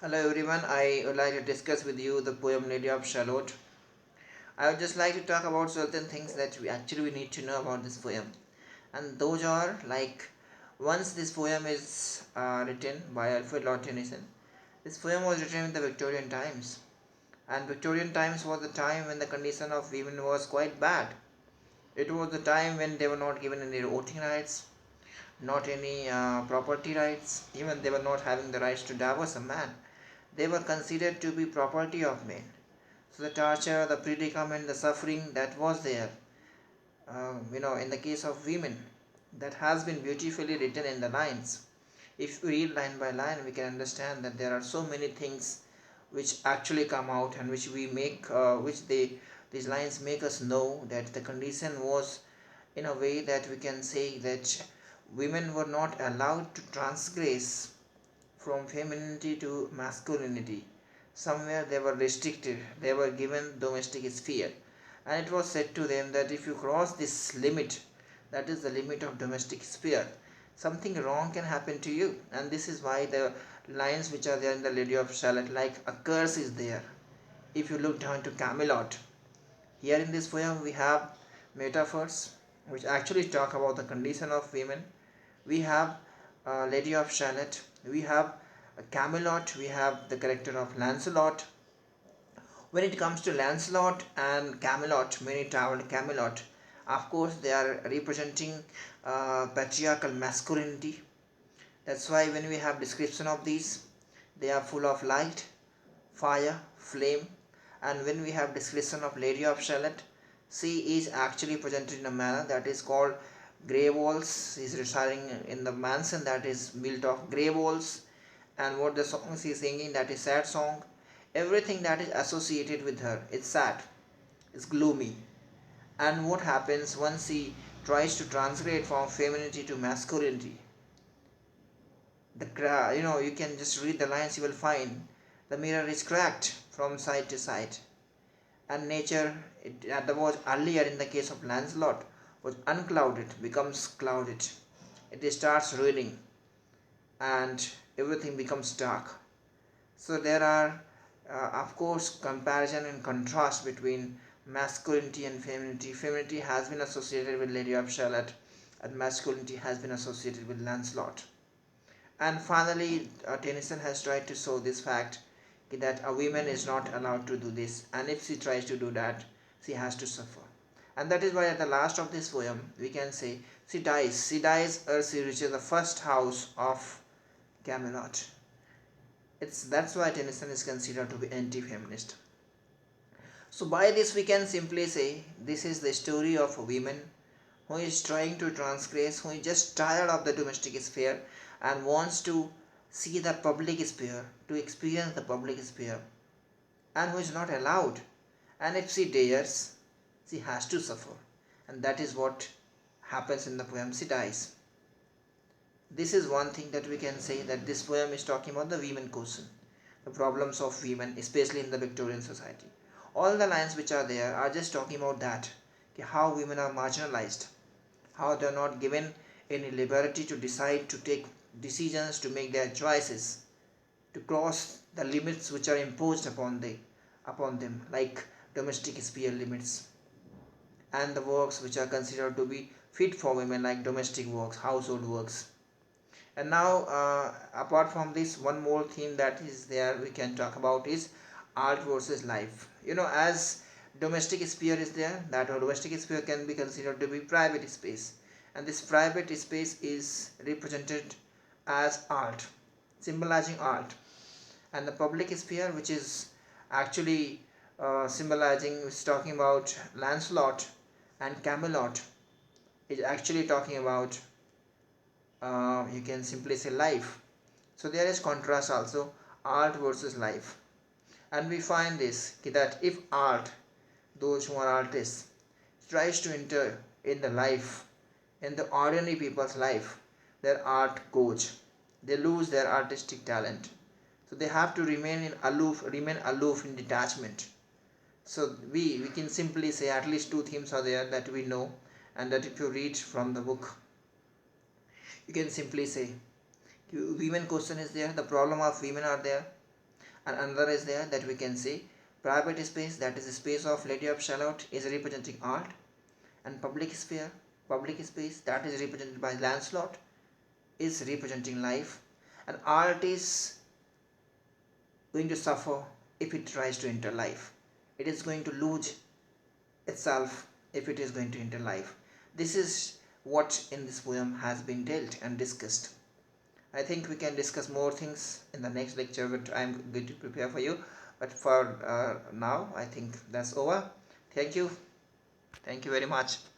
Hello everyone, I would like to discuss with you the poem Lady of Shalott. I would just like to talk about certain things that we need to know about this poem. And those are like once this poem is written by Alfred Lord Tennyson. This poem was written in the Victorian times. And Victorian times was the time when the condition of women was quite bad. It was the time when they were not given any voting rights, not any property rights, even they were not having the rights to divorce a man. They were considered to be property of men. So the torture, the predicament, the suffering that was there, in the case of women, that has been beautifully written in the lines. If we read line by line, we can understand that there are so many things which actually come out and which we make, these lines make us know that the condition was in a way that we can say that women were not allowed to transgress from femininity to masculinity. Somewhere they were restricted, they were given domestic sphere, and it was said to them that if you cross this limit, that is the limit of domestic sphere, something wrong can happen to you. And this is why the lines which are there in the Lady of Shalott, like a curse is there. If you look down to Camelot, here in this poem we have metaphors which actually talk about the condition of women. We have Lady of Shalott, we have Camelot, we have the character of Lancelot. When it comes to Lancelot and Camelot, many traveled Camelot. Of course, they are representing patriarchal masculinity. That's why when we have description of these, they are full of light, fire, flame. And when we have description of Lady of Shalott, she is actually presented in a manner that is called grey walls. She is residing in the mansion that is built of grey walls, and what the song she is singing, that is sad song. Everything that is associated with her is sad, is gloomy. And what happens once she tries to translate from femininity to masculinity? You can just read the lines, you will find the mirror is cracked from side to side. And nature, that was earlier in the case of Lancelot, was unclouded, becomes clouded. It starts raining and everything becomes dark. So there are, of course, comparison and contrast between masculinity and femininity. Femininity has been associated with Lady of Shalott, and masculinity has been associated with Lancelot. And finally, Tennyson has tried to show this fact that a woman is not allowed to do this, and if she tries to do that, she has to suffer. And that is why at the last of this poem, we can say she dies. She dies or she reaches the first house of Camelot. That's why Tennyson is considered to be anti-feminist. So by this we can simply say this is the story of a woman who is trying to transgress, who is just tired of the domestic sphere and wants to see the public sphere, to experience the public sphere, and who is not allowed. And if she dares, she has to suffer. And that is what happens in the poem. She dies. This is one thing that we can say, that this poem is talking about the women question, the problems of women, especially in the Victorian society. All the lines which are there are just talking about that, how women are marginalized, how they are not given any liberty to decide, to take decisions, to make their choices, to cross the limits which are imposed upon them, like domestic sphere limits, and the works which are considered to be fit for women, like domestic works, household works. And now, apart from this, one more theme that is there we can talk about is art versus life. As domestic sphere is there, that domestic sphere can be considered to be private space, and this private space is represented as art, symbolizing art. And the public sphere, which is actually symbolizing, is talking about Lancelot and Camelot, is actually talking about, you can simply say, life. So there is contrast also, art versus life. And we find this that if art, those who are artists, tries to enter in the life, in the ordinary people's life, their art goes. They lose their artistic talent. So they have to remain aloof in detachment. So we can simply say at least two themes are there that we know, and that if you read from the book, you can simply say women question is there, the problem of women are there, And another is there that we can say private space, that is the space of Lady of Shalott, is representing art. And public space, that is represented by Lancelot, is representing life. And art is going to suffer if it tries to enter life. It is going to lose itself if it is going to enter life. This is what in this poem has been dealt and discussed. I think we can discuss more things in the next lecture which I am going to prepare for you. But for now, I think that's over. Thank you. Thank you very much.